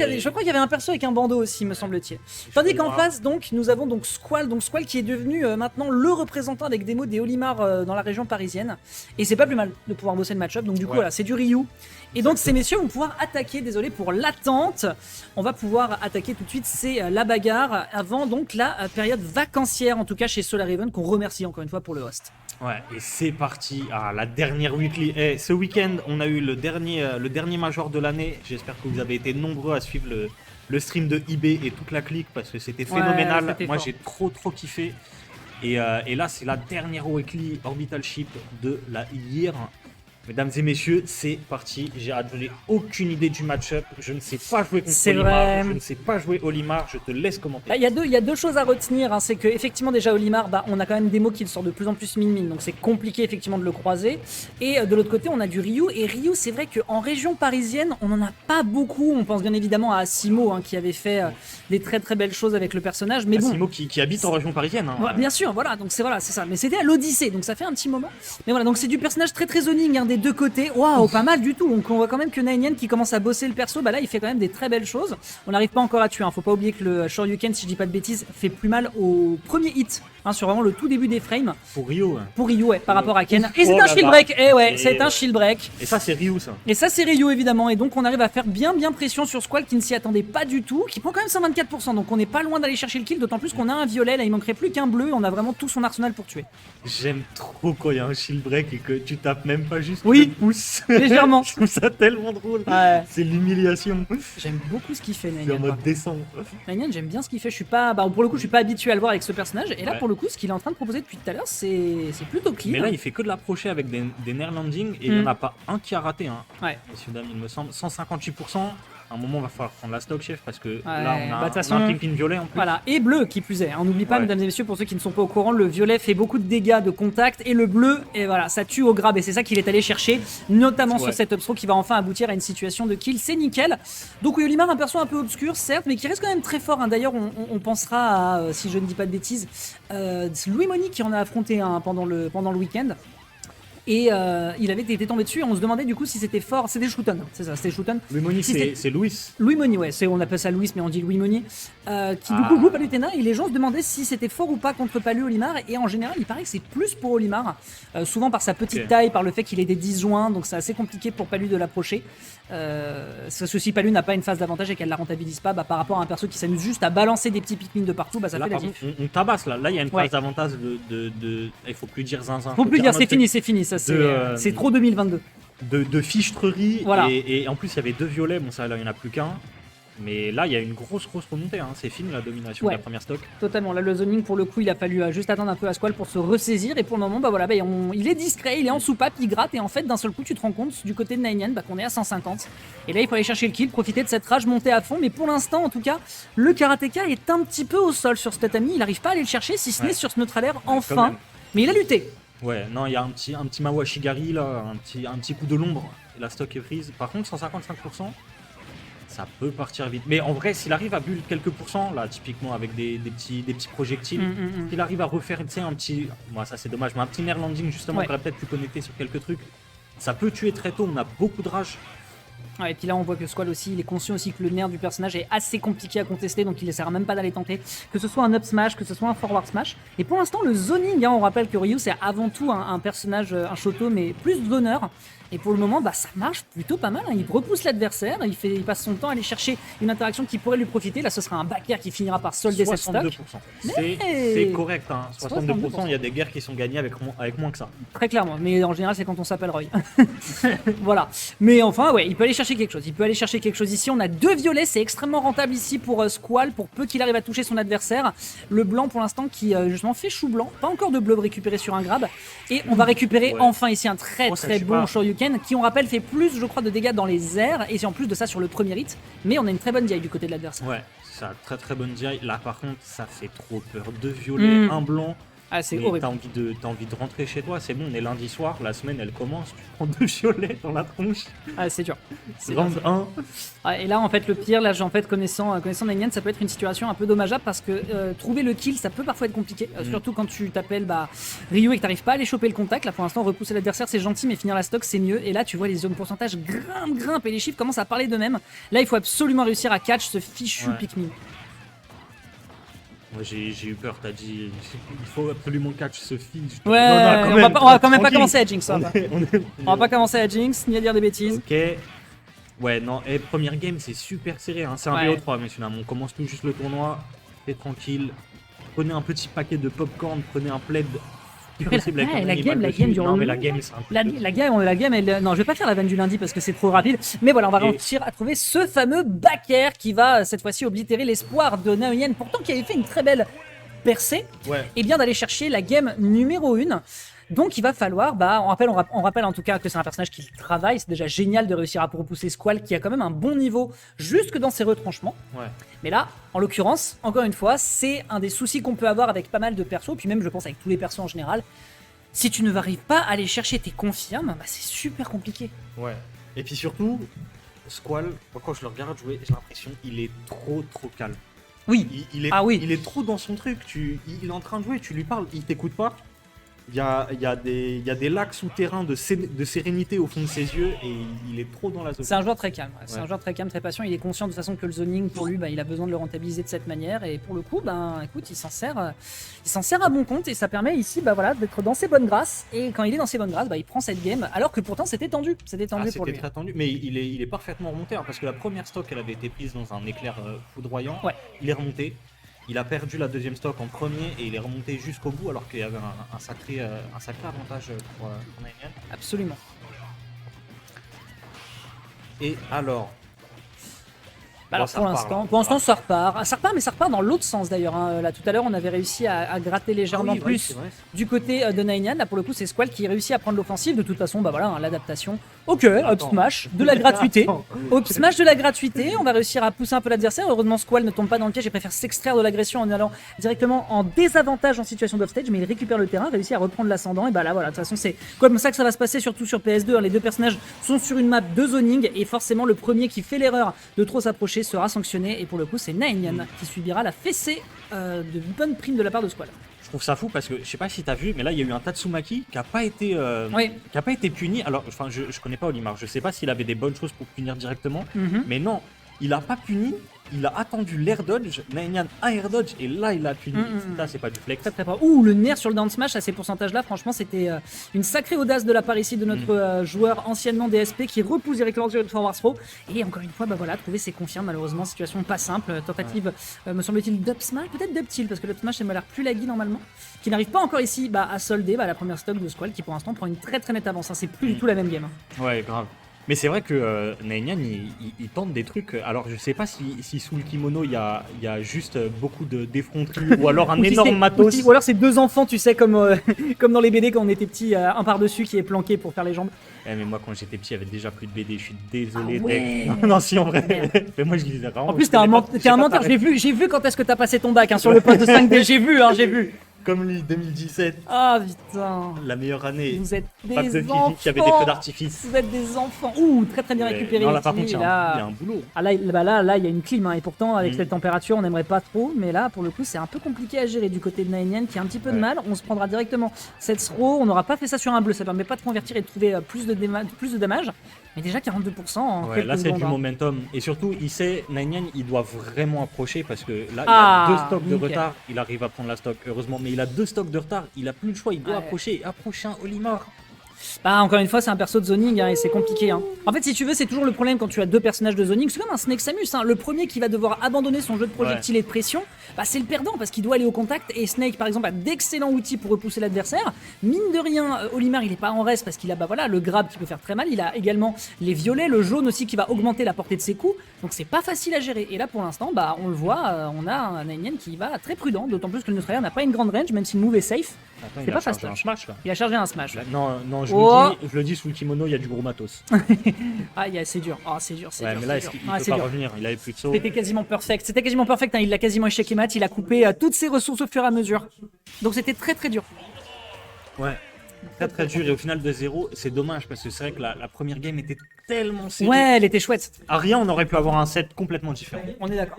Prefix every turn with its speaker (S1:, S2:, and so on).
S1: Je crois qu'il y avait un perso avec un bandeau aussi, me semble-t-il. Tandis qu'en face, donc, nous avons donc Squall qui est devenu maintenant le représentant avec des mots des Olimar dans la région parisienne. Et c'est pas plus mal de pouvoir bosser le match-up. Donc du coup, voilà, c'est du Ryu. Et donc ces messieurs vont pouvoir attaquer, désolé pour l'attente. On va pouvoir attaquer tout de suite, c'est la bagarre avant donc la période vacancière, en tout cas chez Solar Haven, qu'on remercie encore une fois pour le host.
S2: Ouais, et c'est parti. Ah, la dernière weekly. Ce week-end, on a eu le dernier major de l'année. J'espère que vous avez été nombreux à suivre le stream de eBay et toute la clique parce que c'était phénoménal.
S1: C'était
S2: Moi,
S1: fort.
S2: j'ai trop kiffé. Et là, c'est la dernière weekly Orbital Ship de la year. Mesdames et messieurs, c'est parti. J'ai aucune idée du match-up. Je ne sais pas jouer contre
S1: C'est
S2: Olimar.
S1: vrai.
S2: Je ne sais pas jouer Olimar. Je te laisse commenter.
S1: Il y a deux choses à retenir, hein. C'est que effectivement déjà Olimar, on a quand même des mots qui sortent de plus en plus min-min, donc c'est compliqué effectivement de le croiser. Et de l'autre côté, on a du Ryu, et Ryu, c'est vrai qu'en région parisienne, on n'en a pas beaucoup. On pense bien évidemment à Asimo, hein, qui avait fait des très très belles choses avec le personnage, mais bon.
S2: Asimo qui habite en région parisienne. Hein.
S1: Ouais, bien sûr, voilà, donc c'est ça. Mais c'était à l'Odyssée, donc ça fait un petit moment. Mais voilà, donc c'est du personnage très très zoning, hein, des deux côtés. Waouh, pas mal du tout. Donc on voit quand même que Nainian qui commence à bosser le perso, là il fait quand même des très belles choses. On n'arrive pas encore à tuer, hein. Faut pas oublier que le Shoryuken, si je dis pas de bêtises, fait plus mal au premier hit, hein, sur vraiment le tout début des frames.
S2: Pour Rio. Hein.
S1: Pour Ryu, ouais, par rapport à Ken. Et c'est
S2: Oh
S1: un
S2: là
S1: shield
S2: là.
S1: break,
S2: Et
S1: c'est un
S2: ouais.
S1: shield break.
S2: Et ça, c'est Ryu, ça.
S1: Et ça c'est Ryu évidemment, et donc on arrive à faire bien pression sur Squall qui ne s'y attendait pas du tout, qui prend quand même 124%, donc on n'est pas loin d'aller chercher le kill, d'autant plus qu'on a un violet, là il manquerait plus qu'un bleu, on a vraiment tout son arsenal pour tuer.
S2: J'aime trop quand il y a un shield break et que tu tapes même pas juste
S1: Oui.
S2: le pouce.
S1: Légèrement.
S2: Je trouve ça tellement drôle.
S1: Ouais.
S2: C'est l'humiliation.
S1: J'aime beaucoup ce qu'il fait,
S2: C'est en
S1: Nainian.
S2: mode descend.
S1: Nainian, j'aime bien ce qu'il fait. Je suis pas, pour le coup, je suis pas habitué à le voir avec ce personnage. Et là,
S2: Ouais.
S1: pour le coup, ce qu'il est en train de proposer depuis tout à l'heure, c'est plutôt clean.
S2: Mais là, il fait que de l'approcher avec des nair landing et il n'y en a pas un qui a raté. Hein.
S1: Ouais.
S2: Messieurs, dames, il me semble. 158%. À un moment, il va falloir prendre la stock, chef, parce que là, on a,
S1: bah, de toute
S2: on a
S1: façon,
S2: un ping-ping violet en plus.
S1: Voilà, et bleu qui plus est. On n'oublie pas,
S2: Ouais.
S1: mesdames et messieurs, pour ceux qui ne sont pas au courant, le violet fait beaucoup de dégâts de contact et le bleu, et voilà, ça tue au grab. Et c'est ça qu'il est allé chercher, notamment sur cette upthrow qui va enfin aboutir à une situation de kill. C'est nickel. Donc, oui, Olimar, un perso un peu obscur, certes, mais qui reste quand même très fort. Hein. D'ailleurs, on pensera à, si je ne dis pas de bêtises, Louis Moni qui en a affronté un pendant le week-end. Et il avait été tombé dessus et on se demandait du coup si c'était fort. C'était Shooton, c'est ça, c'était Shooton.
S2: Louis Moni,
S1: Si
S2: c'est Louis.
S1: Louis Monnier, ouais, on appelle ça Louis, mais on dit Louis Monnier, qui du coup joue Palutena, et les gens se demandaient si c'était fort ou pas contre Palu Olimar, et en général, il paraît que c'est plus pour Olimar, souvent par sa petite taille, par le fait qu'il ait des disjoints, donc c'est assez compliqué pour Palu de l'approcher. Si Palu n'a pas une phase d'avantage et qu'elle la rentabilise pas, par rapport à un perso qui s'amuse juste à balancer des petits Pikmin de partout, ça
S2: Là,
S1: fait la
S2: par
S1: diff.
S2: contre, on tabasse là. Là, il y a une
S1: Ouais.
S2: phase d'avantage il faut plus dire zinzin.
S1: Faut plus
S2: dire
S1: dire,
S2: un
S1: c'est
S2: autre
S1: fini,
S2: truc.
S1: ça c'est trop 2022.
S2: De fichtrerie.
S1: Voilà.
S2: Et en plus, il y avait deux violets. Bon, ça, là, il n'y en a plus qu'un. Mais là, il y a une grosse remontée. Hein. C'est fini la domination de la première stock.
S1: Totalement. Là, le zoning, pour le coup, il a fallu juste attendre un peu à Squall pour se ressaisir. Et pour le moment, il est discret, il est en soupape, il gratte. Et en fait, d'un seul coup, tu te rends compte du côté de Nainian qu'on est à 150. Et là, il faut aller chercher le kill, profiter de cette rage, monter à fond. Mais pour l'instant, en tout cas, le karatéka est un petit peu au sol sur ce tatami. Il n'arrive pas à aller le chercher, si ce n'est sur ce neutralaire enfin. Mais il a lutté.
S2: Ouais, non, il y a un petit Mawashigari là, un petit coup de l'ombre. Et la stock est prise. Par contre, 155%. Ça peut partir vite. Mais en vrai, s'il arrive à bulle quelques pourcents, là, typiquement avec des petits projectiles, s'il arrive à refaire, tu sais, un petit... Moi, ça c'est dommage, mais un petit nair landing, justement, qui aurait peut-être pu connecter sur quelques trucs. Ça peut tuer très tôt, on a beaucoup de rage.
S1: Ouais, et puis là, on voit que Squall aussi, il est conscient aussi que le nerf du personnage est assez compliqué à contester, donc il essaiera même pas d'aller tenter, que ce soit un up smash, que ce soit un forward smash. Et pour l'instant, le zoning, hein, on rappelle que Ryu, c'est avant tout un personnage, un shoto, mais plus d'honneur. Et pour le moment, ça marche plutôt pas mal. Hein. Il repousse l'adversaire, il passe son temps à aller chercher une interaction qui pourrait lui profiter. Là, ce sera un back air qui finira par solder cette stock.
S2: 62%. C'est correct, hein. 62%, il y a des guerres qui sont gagnées avec moins que ça.
S1: Très clairement, mais en général, c'est quand on s'appelle Roy. Voilà. Mais enfin, ouais, il peut aller chercher quelque chose. Il peut aller chercher quelque chose ici. On a deux violets, c'est extrêmement rentable ici pour Squall, pour peu qu'il arrive à toucher son adversaire. Le blanc, pour l'instant, qui justement fait chou blanc. Pas encore de bleu récupéré sur un grab. Et on va récupérer enfin ici un très bon Shoryuken qui, on rappelle, fait plus, je crois, de dégâts dans les airs. Et c'est en plus de ça sur le premier hit. Mais on a une très bonne DI du côté de l'adversaire.
S2: Ouais, c'est ça, très bonne DI. Là, par contre, ça fait trop peur. Deux violets, un blanc.
S1: Ah, c'est
S2: Mais
S1: horrible.
S2: t'as envie de rentrer chez toi, c'est bon, on est lundi soir, la semaine elle commence, tu prends 2 violets dans la tronche.
S1: Ah, c'est dur. C'est dur.
S2: Round 1.
S1: Ah, et là, en fait, le pire, là, en fait, connaissant Nanyang, ça peut être une situation un peu dommageable parce que trouver le kill, ça peut parfois être compliqué. Surtout quand tu t'appelles Ryu et que t'arrives pas à aller choper le contact. Là, pour l'instant, repousser l'adversaire, c'est gentil, mais finir la stock, c'est mieux. Et là, tu vois les zones pourcentage grimpent et les chiffres commencent à parler d'eux-mêmes. Là, il faut absolument réussir à catch ce fichu Pikmin.
S2: Moi j'ai eu peur, t'as dit il faut absolument catch ce fiche.
S1: Ouais,
S2: Non,
S1: on va quand même pas
S2: tranquille.
S1: commencer à Jinx. On va pas commencer à Jinx, ni à dire des bêtises.
S2: Ok. Ouais, non, et première game, c'est super serré. Hein. C'est un
S1: Ouais.
S2: BO3, messieurs, dames. On commence tout juste le tournoi. C'est tranquille. Prenez un petit paquet de popcorn, prenez un plaid.
S1: Purée,
S2: Possible avec un
S1: la
S2: animal
S1: game
S2: dessus.
S1: dure
S2: Non, mais
S1: long.
S2: la game, c'est un truc
S1: La game, non, je vais pas faire la vanne du lundi parce que c'est trop rapide. Mais voilà, on va réussir à trouver ce fameux backer qui va cette fois-ci oblitérer l'espoir de Naoyan, pourtant qui avait fait une très belle percée.
S2: Ouais.
S1: Et bien d'aller chercher la game numéro 1. Donc il va falloir, on rappelle en tout cas que c'est un personnage qui travaille, c'est déjà génial de réussir à repousser Squall qui a quand même un bon niveau jusque dans ses retranchements.
S2: Ouais.
S1: Mais là, en l'occurrence, encore une fois, c'est un des soucis qu'on peut avoir avec pas mal de persos, puis même je pense avec tous les persos en général. Si tu ne arrives pas à aller chercher tes confirmes, bah c'est super compliqué.
S2: Ouais. Et puis surtout, Squall, quand je le regarde jouer, j'ai l'impression qu'il est trop calme.
S1: Oui.
S2: Il est,
S1: Ah oui.
S2: il est trop dans son truc. Il est en train de jouer, tu lui parles, il t'écoute pas. Il y a des lacs souterrains de sérénité au fond de ses yeux et il est trop dans la zone.
S1: C'est un joueur très calme. C'est
S2: Ouais.
S1: un joueur très calme, très patient. Il est conscient de toute façon que le zoning, pour lui, il a besoin de le rentabiliser de cette manière. Et pour le coup, écoute, il s'en sert à bon compte et ça permet ici, d'être dans ses bonnes grâces. Et quand il est dans ses bonnes grâces, il prend cette game. Alors que pourtant, c'était tendu. C'était tendu pour lui.
S2: C'était très tendu, mais il est parfaitement remonté hein, parce que la première stock, elle avait été prise dans un éclair foudroyant.
S1: Ouais.
S2: Il est remonté. Il a perdu la deuxième stock en premier et il est remonté jusqu'au bout alors qu'il y avait un sacré avantage pour Nanyang.
S1: Absolument.
S2: Et alors
S1: Alors
S2: ça
S1: pour
S2: repart,
S1: l'instant,
S2: là.
S1: ça repart. Ça repart, mais ça repart dans l'autre sens d'ailleurs. Hein. Là tout à l'heure, on avait réussi à gratter légèrement
S2: Ah oui, ouais,
S1: plus
S2: c'est vrai.
S1: du côté de Nanyang. Là pour le coup, c'est Squall qui réussit à prendre l'offensive. De toute façon, l'adaptation. Ok, up smash, de la gratuité.
S2: Attends.
S1: Up smash de la gratuité. On va réussir à pousser un peu l'adversaire. Heureusement, Squall ne tombe pas dans le piège et préfère s'extraire de l'agression en allant directement en désavantage en situation d'offstage. Mais il récupère le terrain, réussit à reprendre l'ascendant. Et là, voilà. De toute façon, c'est comme ça que ça va se passer, surtout sur PS2. Hein. Les deux personnages sont sur une map de zoning et forcément, le premier qui fait l'erreur de trop s'approcher sera sanctionné. Et pour le coup, c'est Nanyang qui subira la fessée de bonne prime de la part de Squall.
S2: Je trouve ça fou parce que je sais pas si t'as vu, mais là il y a eu un Tatsumaki qui a pas été,
S1: Oui.
S2: qui a pas été puni. Alors, enfin, je connais pas Olimar, je sais pas s'il avait des bonnes choses pour punir directement,
S1: Mhm.
S2: mais non, il a pas puni. Il a attendu l'air dodge, Nanyang a air dodge et là il a puni. Ça c'est pas du flex.
S1: Très fort. Ouh, le nerf sur le down smash à ces pourcentages-là, franchement, c'était une sacrée audace de la part ici de notre joueur anciennement DSP qui repousse directement sur le forward throw. Et encore une fois, trouver ses confirmes, malheureusement, situation pas simple. Tentative, me semble-t-il, d'up smash, peut-être d'up tilt, parce que l'up smash, elle m'a l'air plus laggy normalement. Qui n'arrive pas encore ici à solder la première stock de Squall qui pour l'instant prend une très très nette avance. Hein. C'est plus du tout la même game. Hein.
S2: Ouais, grave. Mais c'est vrai que Nanyang il tente des trucs. Alors je sais pas si sous le kimono il y a juste beaucoup d'effronteries ou alors un
S1: Ou si
S2: énorme
S1: c'est-
S2: matos.
S1: Ou alors c'est deux enfants, tu sais, comme dans les BD quand on était petit, un par-dessus qui est planqué pour faire les jambes.
S2: Mais moi quand j'étais petit il y avait déjà plus de BD, je suis désolé.
S1: Ah ouais.
S2: Non, si en vrai.
S1: Merde.
S2: Mais moi je lisais vraiment.
S1: En plus,
S2: je
S1: t'es un,
S2: connais pas-
S1: t'es un menteur. J'ai vu quand est-ce que t'as passé ton bac sur le poste de 5D. J'ai vu.
S2: Comme lui 2017,
S1: Ah putain.
S2: la meilleure année.
S1: Vous êtes
S2: Bac de
S1: des
S2: physique,
S1: enfants.
S2: il y avait des feux d'artifice.
S1: Vous êtes des enfants. Ouh, très très bien
S2: Mais
S1: récupéré.
S2: non, là par
S1: ici,
S2: contre il y
S1: là.
S2: a un boulot.
S1: Ah là, il y a une clim, hein, et pourtant avec
S2: Mm.
S1: cette température on n'aimerait pas trop, mais là pour le coup c'est un peu compliqué à gérer du côté de Nanyang qui a un petit peu de
S2: Ouais.
S1: mal. On se prendra directement cette throw, on n'aura pas fait ça sur un bleu, ça permet pas de convertir et de trouver plus de damage, mais déjà 42% en
S2: Ouais,
S1: quelques
S2: là c'est
S1: secondes,
S2: du
S1: hein.
S2: momentum. Et surtout, il sait, Nanyang, il doit vraiment approcher parce que là,
S1: Ah,
S2: il a 2 stocks de
S1: nickel.
S2: retard. Il arrive à prendre la stock, heureusement, mais il a 2 stocks de retard. Il a plus le choix, il doit
S1: Ouais.
S2: approcher un Olimar.
S1: Encore une fois, c'est un perso de zoning hein, et c'est compliqué. Hein. En fait, si tu veux, c'est toujours le problème quand tu as deux personnages de zoning. C'est comme un Snake Samus. Hein. Le premier qui va devoir abandonner son jeu de projectiles et de pression, c'est le perdant parce qu'il doit aller au contact. Et Snake, par exemple, a d'excellents outils pour repousser l'adversaire. Mine de rien, Olimar, il est pas en reste parce qu'il a le grab qui peut faire très mal. Il a également les violets, le jaune aussi qui va augmenter la portée de ses coups. Donc c'est pas facile à gérer. Et là, pour l'instant, on le voit, on a un Nanyang qui va très prudent. D'autant plus que le Neutralier n'a pas une grande range, même si le move est safe.
S2: Attends,
S1: C'est
S2: il
S1: pas
S2: a chargé
S1: fastoche.
S2: un smash là.
S1: Il a chargé un smash.
S2: Non, je,
S1: Oh.
S2: je le dis, sous le kimono, il y a du gros matos.
S1: Ah, c'est dur. Ah, c'est dur, c'est
S2: Ouais,
S1: dur.
S2: mais là,
S1: c'est
S2: il
S1: dur. Ah,
S2: peut
S1: c'est
S2: pas
S1: dur.
S2: revenir, il avait plus de saut.
S1: C'était quasiment perfect. C'était quasiment perfect. Hein. Il l'a quasiment échec les maths. Il a coupé toutes ses ressources au fur et à mesure. Donc c'était très très dur.
S2: Ouais. Très très dur et au final de 0, c'est dommage parce que c'est vrai que la première game était tellement serrée.
S1: Ouais, elle était chouette.
S2: À rien, on aurait pu avoir un set complètement différent.
S1: On est d'accord.